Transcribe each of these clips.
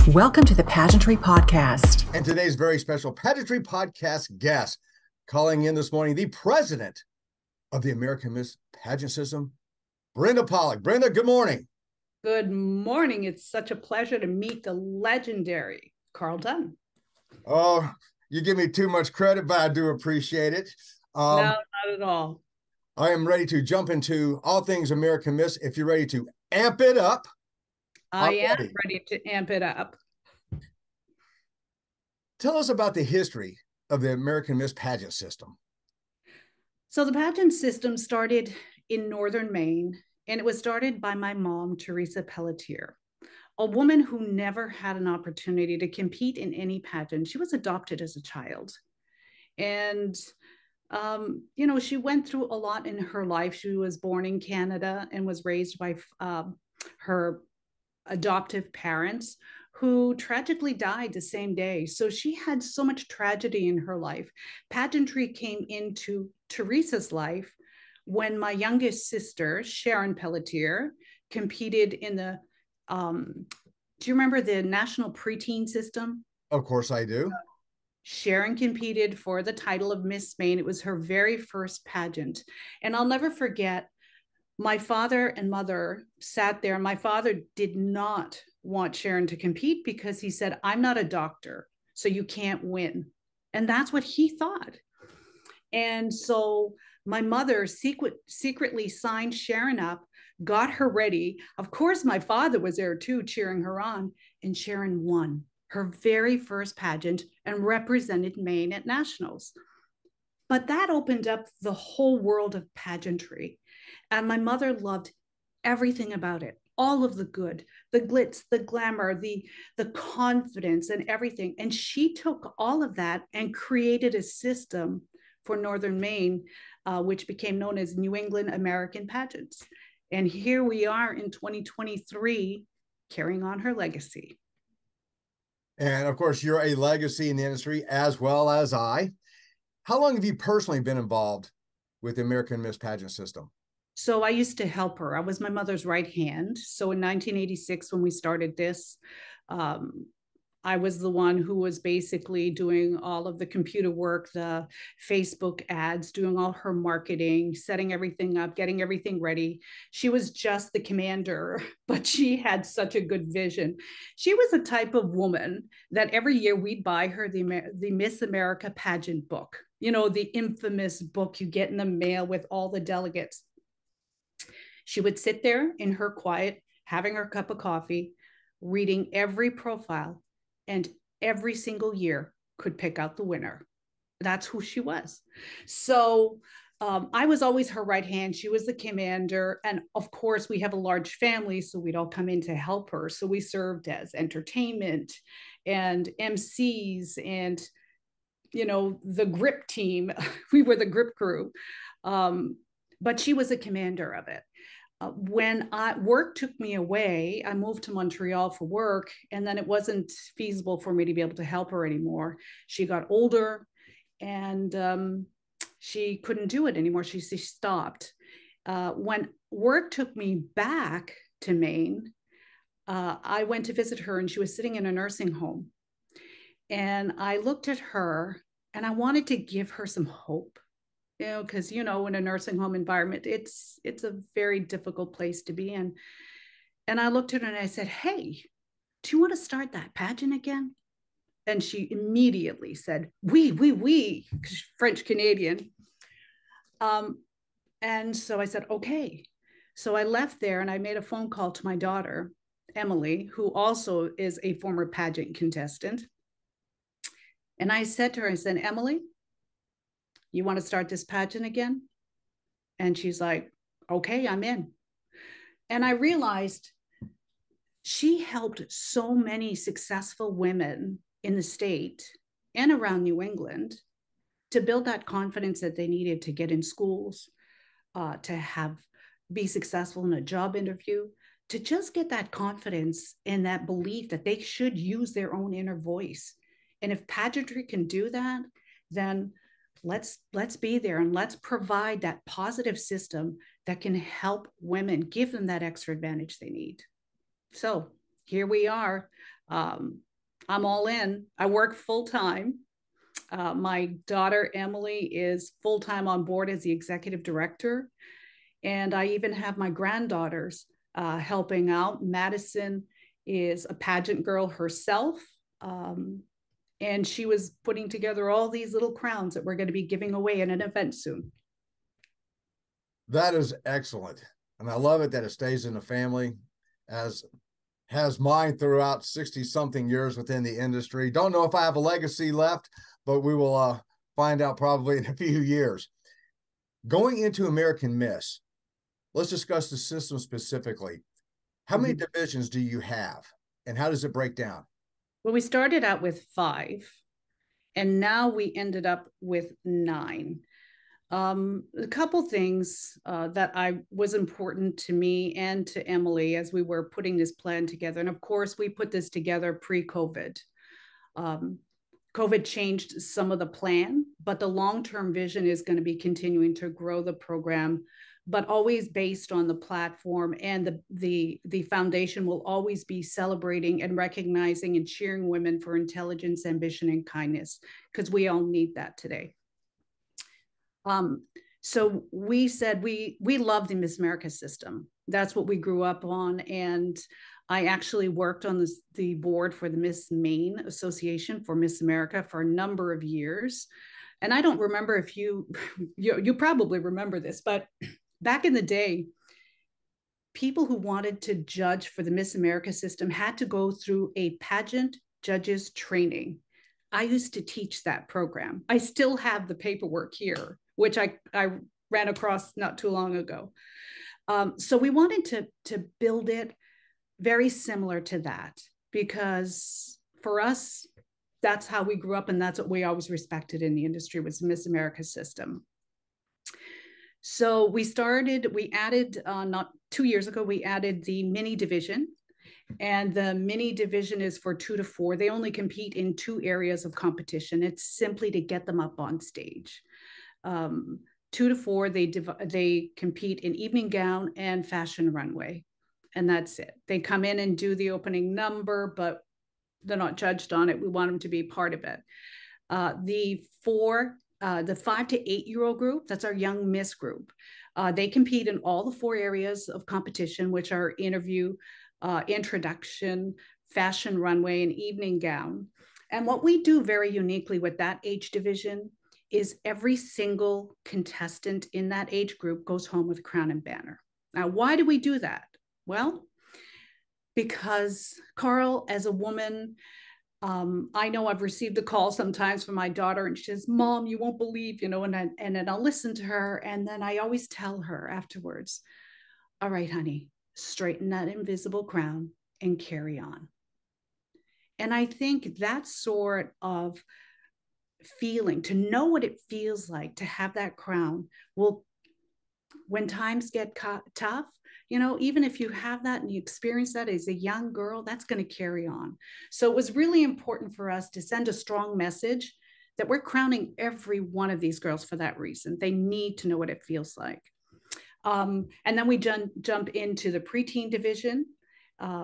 Welcome to the Pageantry PodCast. And today's very special Pageantry PodCast guest calling in this morning, the president of the American Miss Pageant System, Brenda Pollock. Brenda, good morning. Good morning. It's such a pleasure to meet the legendary Carl Dunn. Oh, you give me too much credit, but I do appreciate it. No, not at all. I am ready to jump into all things American Miss. If you're ready to amp it up. I am ready to amp it up. Tell us about the history of the American Miss Pageant System. So the pageant system started in northern Maine, and it was started by my mom, Theresa Pelletier, a woman who never had an opportunity to compete in any pageant. She was adopted as a child. And, she went through a lot in her life. She was born in Canada and was raised by her adoptive parents who tragically died the same day. So she had so much tragedy in her life. Pageantry came into Theresa's life when my youngest sister, Sharon Pelletier, competed in the, do you remember the national preteen system? Of course I do. Sharon competed for the title of Miss Maine. It was her very first pageant. And I'll never forget, my father and mother sat there. My father did not want Sharon to compete because he said, I'm not a doctor, so you can't win. And that's what he thought. And so my mother secretly signed Sharon up, got her ready. Of course, my father was there too, cheering her on. And Sharon won her very first pageant and represented Maine at nationals. But that opened up the whole world of pageantry. And my mother loved everything about it, all of the good, the glitz, the glamour, the confidence and everything. And she took all of that and created a system for Northern Maine, which became known as New England American Pageants. And here we are in 2023, carrying on her legacy. And of course, you're a legacy in the industry as well as I. How long have you personally been involved with the American Miss Pageant System? So I used to help her. I was my mother's right hand. So in 1986, when we started this, I was the one who was basically doing all of the computer work, the Facebook ads, doing all her marketing, setting everything up, getting everything ready. She was just the commander, but she had such a good vision. She was a type of woman that every year we'd buy her the Miss America pageant book, the infamous book you get in the mail with all the delegates. She would sit there in her quiet, having her cup of coffee, reading every profile, and every single year could pick out the winner. That's who she was. So I was always her right hand. She was the commander. And of course, we have a large family, so we'd all come in to help her. So we served as entertainment and MCs and, the grip team. We were the grip crew. But she was a commander of it. When work took me away, I moved to Montreal for work, and then it wasn't feasible for me to be able to help her anymore. She got older, and she couldn't do it anymore. She stopped. When work took me back to Maine, I went to visit her, and she was sitting in a nursing home. And I looked at her, and I wanted to give her some hope. Because, in a nursing home environment, it's a very difficult place to be in. And I looked at her and I said, hey, do you want to start that pageant again? And she immediately said, oui, French Canadian. And so I said, okay. So I left there and I made a phone call to my daughter, Emily, who also is a former pageant contestant. And I said to her, Emily, you want to start this pageant again? And she's like, okay, I'm in. And I realized she helped so many successful women in the state and around New England to build that confidence that they needed to get in schools, to be successful in a job interview, to just get that confidence and that belief that they should use their own inner voice. And if pageantry can do that, then let's be there and let's provide that positive system that can help women, give them that extra advantage they need. So here we are. I'm all in. I work full time. My daughter, Emily, is full-time on board as the executive director. And I even have my granddaughters helping out. Madison is a pageant girl herself. And she was putting together all these little crowns that we're going to be giving away in an event soon. That is excellent. And I love it that it stays in the family, as has mine throughout 60 something years within the industry. Don't know if I have a legacy left, but we will find out probably in a few years. Going into American Miss, let's discuss the system specifically. How many divisions do you have, and how does it break down? Well, we started out with 5, and now we ended up with 9. A couple things that was important to me and to Emily as we were putting this plan together. And of course, we put this together pre-COVID. COVID changed some of the plan, but the long-term vision is going to be continuing to grow the program, but always based on the platform, and the foundation will always be celebrating and recognizing and cheering women for intelligence, ambition, and kindness, because we all need that today. So we said we love the Miss America system. That's what we grew up on. And I actually worked on the board for the Miss Maine Association for Miss America for a number of years. And I don't remember if you probably remember this, but back in the day, people who wanted to judge for the Miss America system had to go through a pageant judges training. I used to teach that program. I still have the paperwork here, which I ran across not too long ago. So we wanted to build it very similar to that, because for us, that's how we grew up, and that's what we always respected in the industry, was the Miss America system. So we added, not 2 years ago, we added the mini division. And the mini division is for 2 to 4. They only compete in 2 areas of competition. It's simply to get them up on stage. 2 to 4, they compete in evening gown and fashion runway. And that's it. They come in and do the opening number, but they're not judged on it. We want them to be part of it. The 5 to 8-year-old group, that's our young Miss group. They compete in all the 4 areas of competition, which are interview, introduction, fashion runway, and evening gown. And what we do very uniquely with that age division is every single contestant in that age group goes home with a crown and banner. Now, why do we do that? Well, because Carl, as a woman, I know I've received a call sometimes from my daughter, and she says, "Mom, you won't believe," and then I'll listen to her. And then I always tell her afterwards, "All right, honey, straighten that invisible crown and carry on." And I think that sort of feeling, to know what it feels like to have that crown, will, when times get tough, even if you have that and you experience that as a young girl, that's going to carry on. So it was really important for us to send a strong message that we're crowning every one of these girls for that reason. They need to know what it feels like. And then we jump into the preteen division,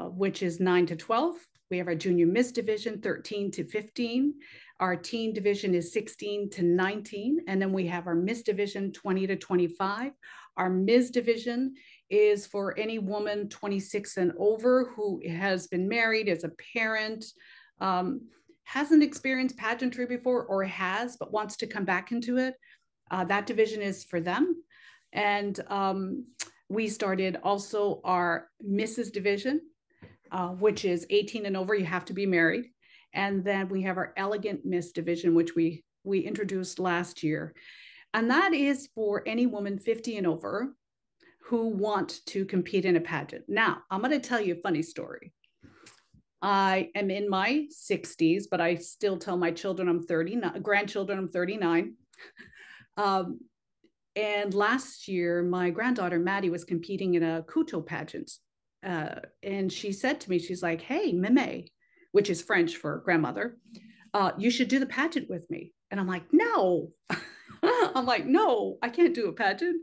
which is 9 to 12. We have our junior Miss division, 13 to 15. Our teen division is 16 to 19. And then we have our Miss division, 20 to 25. Our Ms. division is for any woman 26 and over who has been married, as a parent, hasn't experienced pageantry before, or has, but wants to come back into it. That division is for them. And we started also our Mrs. division, which is 18 and over. You have to be married. And then we have our Elegant Miss division, which we introduced last year. And that is for any woman 50 and over who want to compete in a pageant. Now, I'm going to tell you a funny story. I am in my 60s, but I still tell my children I'm 39, grandchildren I'm 39. And last year, my granddaughter, Maddie, was competing in a couteau pageant. And she said to me, she's like, "Hey, Meme," which is French for grandmother, "you should do the pageant with me." And I'm like, "No." I'm like, "No, I can't do a pageant."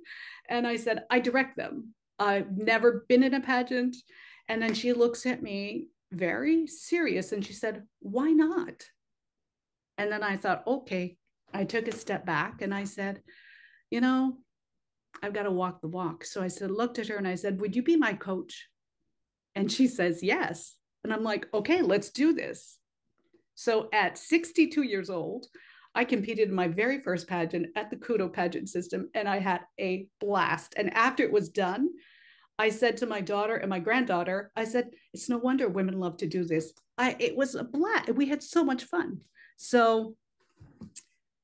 And I said, "I direct them. I've never been in a pageant." And then she looks at me very serious. And she said, why not? And then I thought, okay, I took a step back and I said, you know, I've got to walk the walk. So I said, looked at her and I said, would you be my coach? And she says, yes. And I'm like, okay, let's do this. So at 62 years old, I competed in my very first pageant at the Kudo pageant system, and I had a blast. And after it was done, I said to my daughter and my granddaughter, I said, it's no wonder women love to do this. It was a blast. We had so much fun. So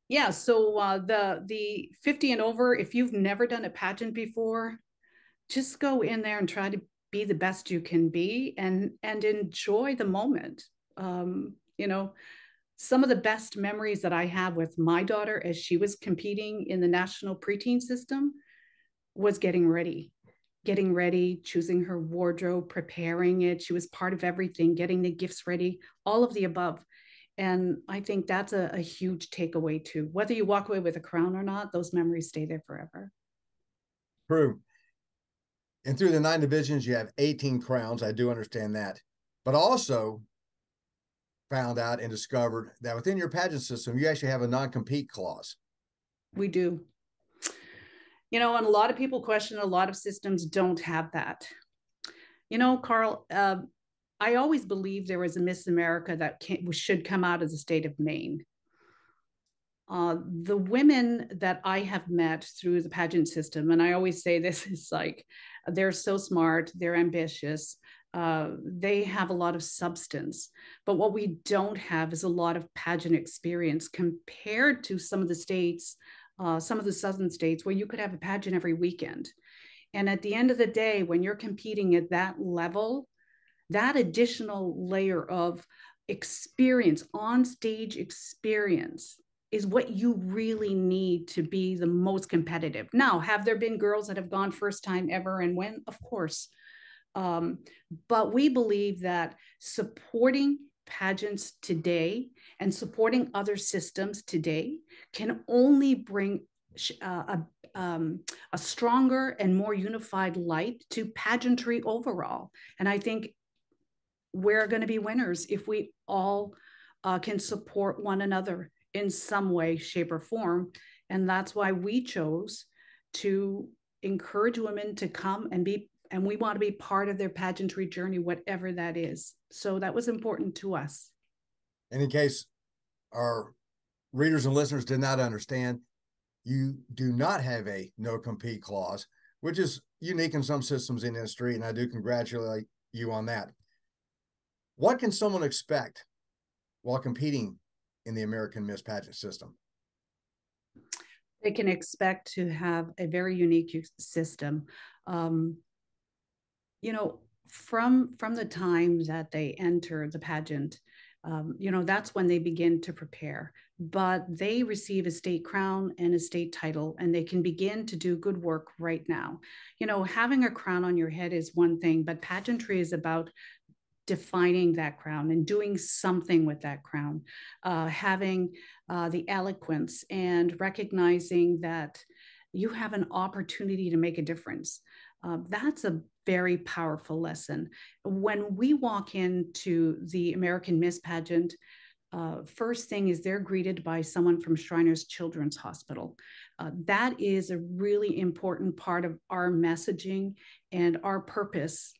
yeah, so the 50 and over, if you've never done a pageant before, just go in there and try to be the best you can be and enjoy the moment. You know, some of the best memories that I have with my daughter as she was competing in the national preteen system was getting ready, choosing her wardrobe, preparing it. She was part of everything, getting the gifts ready, all of the above. And I think that's a huge takeaway too. Whether you walk away with a crown or not, those memories stay there forever. True. And through the 9 divisions, you have 18 crowns. I do understand that. But also found out and discovered that within your pageant system, you actually have a non-compete clause. We do. You know, and a lot of people question, a lot of systems don't have that. You know, Carl, I always believed there was a Miss America that should come out of the state of Maine. The women that I have met through the pageant system, and I always say this is like, they're so smart, they're ambitious, they have a lot of substance. But what we don't have is a lot of pageant experience compared to some of the states, some of the southern states where you could have a pageant every weekend. And at the end of the day, when you're competing at that level, that additional layer of experience, on stage experience, is what you really need to be the most competitive. Now, have there been girls that have gone first time ever and win? Of course. But we believe that supporting pageants today and supporting other systems today can only bring a stronger and more unified light to pageantry overall. And I think we're going to be winners if we all can support one another in some way, shape, or form. And that's why we chose to encourage women to come and be, and we want to be part of their pageantry journey, whatever that is. So that was important to us. And in case our readers and listeners did not understand, you do not have a no compete clause, which is unique in some systems in industry, and I do congratulate you on that. What can someone expect while competing in the American Miss Pageant system? They can expect to have a very unique system. You know, from the time that they enter the pageant, you know, that's when they begin to prepare. But they receive a state crown and a state title, and they can begin to do good work right now. You know, having a crown on your head is one thing, but pageantry is about defining that crown and doing something with that crown, having the eloquence and recognizing that you have an opportunity to make a difference. That's a very powerful lesson. When we walk into the American Miss Pageant, first thing is they're greeted by someone from Shriners Children's Hospital. That is a really important part of our messaging and our purpose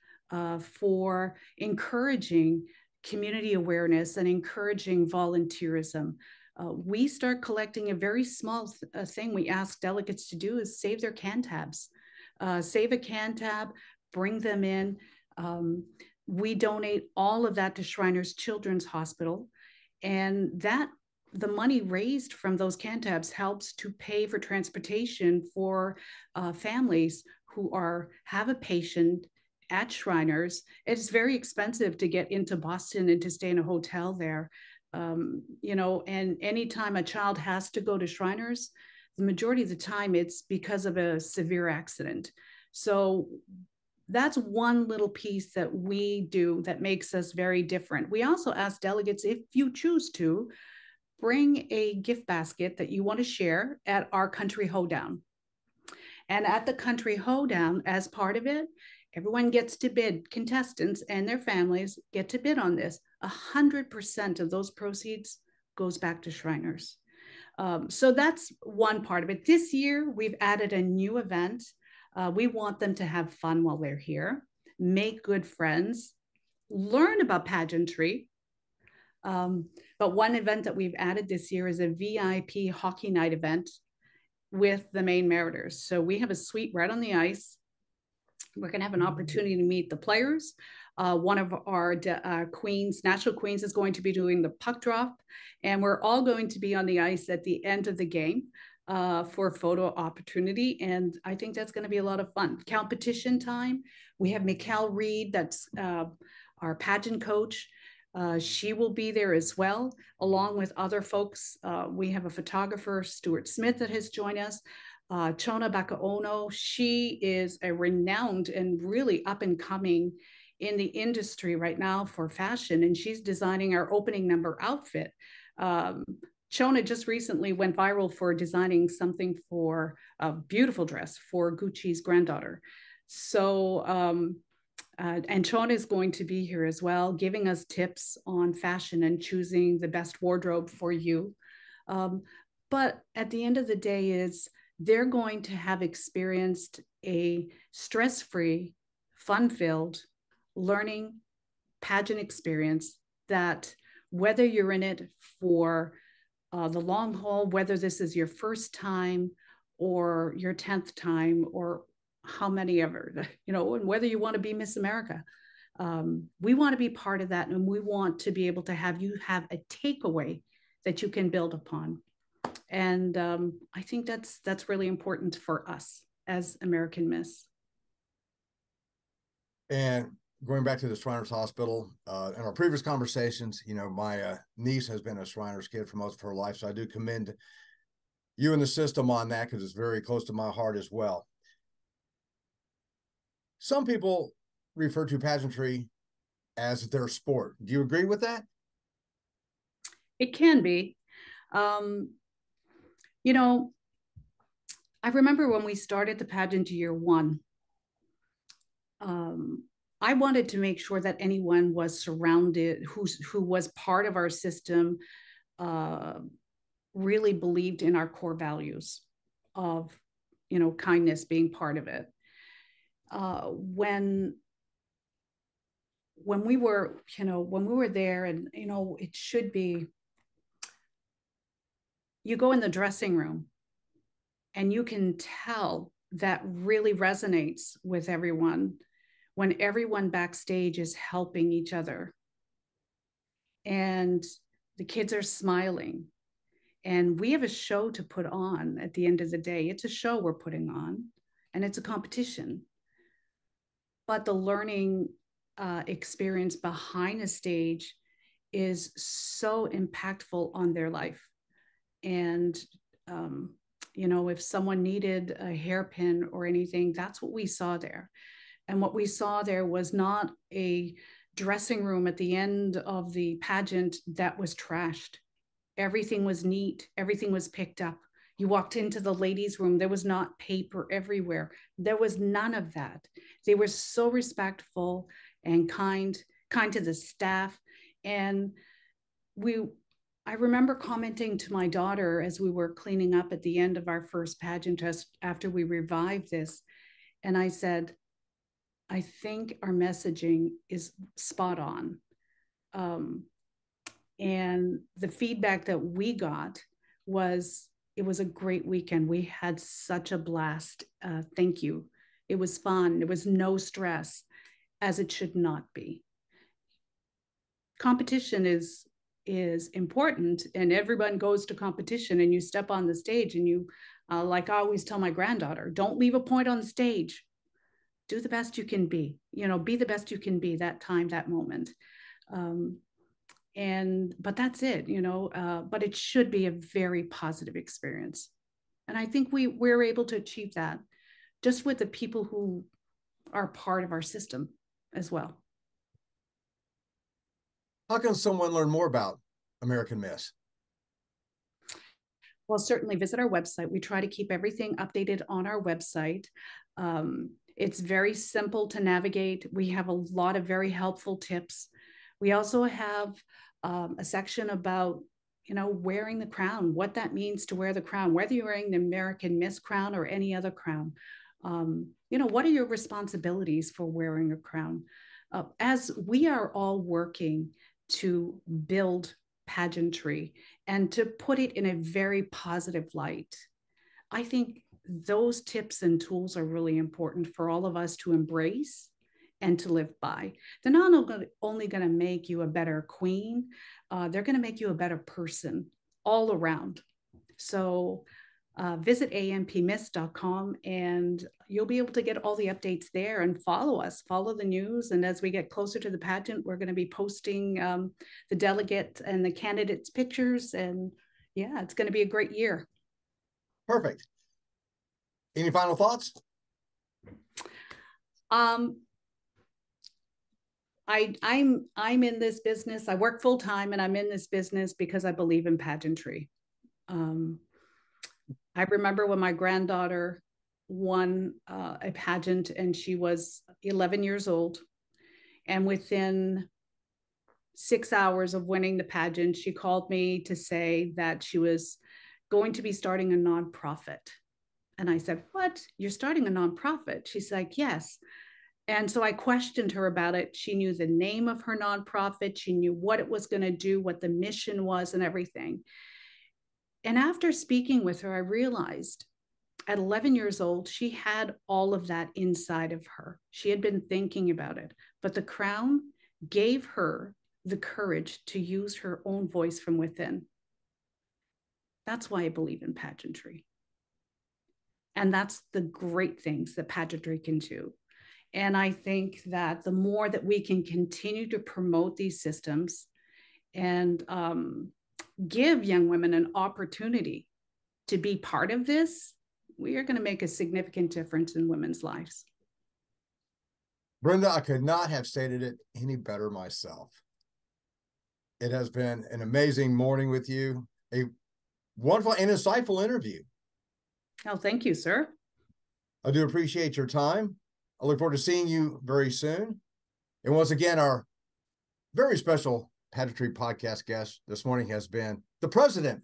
for encouraging community awareness and encouraging volunteerism. We start collecting a very small thing we ask delegates to do is save their can tabs. Save a can tab, bring them in. We donate all of that to Shriners Children's Hospital, and that the money raised from those can tabs helps to pay for transportation for families who have a patient at Shriners. It's very expensive to get into Boston and to stay in a hotel there. You know, and anytime a child has to go to Shriners, the majority of the time it's because of a severe accident. So that's one little piece that we do that makes us very different. We also ask delegates, if you choose to, bring a gift basket that you want to share at our country hoedown. And at the country hoedown, as part of it, Everyone gets to bid. Contestants and their families get to bid on this. 100% of those proceeds goes back to Shriners. So that's one part of it. This year, we've added a new event. We want them to have fun while they're here, make good friends, learn about pageantry. But one event that we've added this year is a VIP hockey night event with the Maine Mariners. So we have a suite right on the ice. We're going to have an opportunity to meet the players. One of our queens, national queens, is going to be doing the puck drop, and we're all going to be on the ice at the end of the game for a photo opportunity. And I think that's going to be a lot of fun. Competition time. We have Mikkel Reed, that's our pageant coach. She will be there as well, along with other folks. We have a photographer, Stuart Smith, that has joined us. Chona Bakaono, she is a renowned and really up and coming in the industry right now for fashion, and she's designing our opening number outfit. Chona just recently went viral for designing something for a beautiful dress for Gucci's granddaughter. So, and Chona is going to be here as well, giving us tips on fashion and choosing the best wardrobe for you. But at the end of the day they're going to have experienced a stress-free, fun-filled learning pageant experience that, whether you're in it for the long haul, whether this is your first time or your 10th time or how many ever, and whether you want to be Miss America, we want to be part of that, and we want to be able to have you have a takeaway that you can build upon. And I think that's really important for us as American Miss. And going back to the Shriners Hospital, in our previous conversations, my niece has been a Shriners kid for most of her life. So I do commend you and the system on that, because it's very close to my heart as well. Some people refer to pageantry as their sport. Do you agree with that? It can be. I remember when we started the pageant year one, I wanted to make sure that anyone was surrounded, who was part of our system, really believed in our core values of, kindness being part of it. When we were there, and, it should be, you go in the dressing room and you can tell that really resonates with everyone when everyone backstage is helping each other and the kids are smiling, and we have a show to put on at the end of the day. It's a show we're putting on, and it's a competition, but the learning experience behind the stage is so impactful on their life. And if someone needed a hairpin or anything, that's what we saw there. And what we saw there was not a dressing room at the end of the pageant that was trashed. Everything was neat. Everything was picked up. You walked into the ladies' room. There was not paper everywhere. There was none of that. They were so respectful and kind to the staff. And I remember commenting to my daughter as we were cleaning up at the end of our first pageant test after we revived this. And I said, I think our messaging is spot on. And the feedback that we got was, it was a great weekend. We had such a blast. Thank you. It was fun. There was no stress, as it should not be. Competition is important, and everyone goes to competition, and you step on the stage and you, like I always tell my granddaughter, don't leave a point on the stage. Do the best you can be, be the best you can be that time, that moment. But that's it, but it should be a very positive experience. And I think we're able to achieve that just with the people who are part of our system as well. How can someone learn more about American Miss? Well, certainly visit our website. We try to keep everything updated on our website. It's very simple to navigate. We have a lot of very helpful tips. We also have a section about, wearing the crown, what that means to wear the crown, whether you're wearing the American Miss crown or any other crown. What are your responsibilities for wearing a crown? As we are all working to build pageantry and to put it in a very positive light, I think those tips and tools are really important for all of us to embrace and to live by. They're not only going to make you a better queen, they're going to make you a better person all around. So visit ampmiss.com and you'll be able to get all the updates there, and follow us, follow the news. And as we get closer to the pageant, we're going to be posting the delegate and the candidates' pictures. And yeah, it's going to be a great year. Perfect. Any final thoughts? I'm in this business. I work full time, and I'm in this business because I believe in pageantry. I remember when my granddaughter won a pageant, and she was 11 years old. And within 6 hours of winning the pageant, she called me to say that she was going to be starting a nonprofit. And I said, "What? You're starting a nonprofit?" She's like, "Yes." And so I questioned her about it. She knew the name of her nonprofit. She knew what it was going to do, what the mission was, and everything. And after speaking with her, I realized at 11 years old, she had all of that inside of her. She had been thinking about it, but the crown gave her the courage to use her own voice from within. That's why I believe in pageantry. And that's the great things that pageantry can do. And I think that the more that we can continue to promote these systems and give young women an opportunity to be part of this, we are going to make a significant difference in women's lives. Brenda, I could not have stated it any better myself. It has been an amazing morning with you, a wonderful and insightful interview. Oh, thank you, sir. I do appreciate your time. I look forward to seeing you very soon. And once again, our very special Pageantry podcast guest this morning has been the president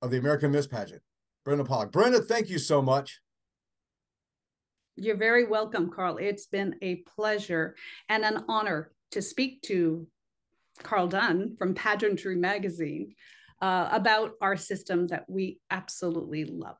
of the American Miss Pageant, Brenda Pollock. Brenda, thank you so much. You're very welcome, Carl. It's been a pleasure and an honor to speak to Carl Dunn from Pageantry Magazine about our system that we absolutely love.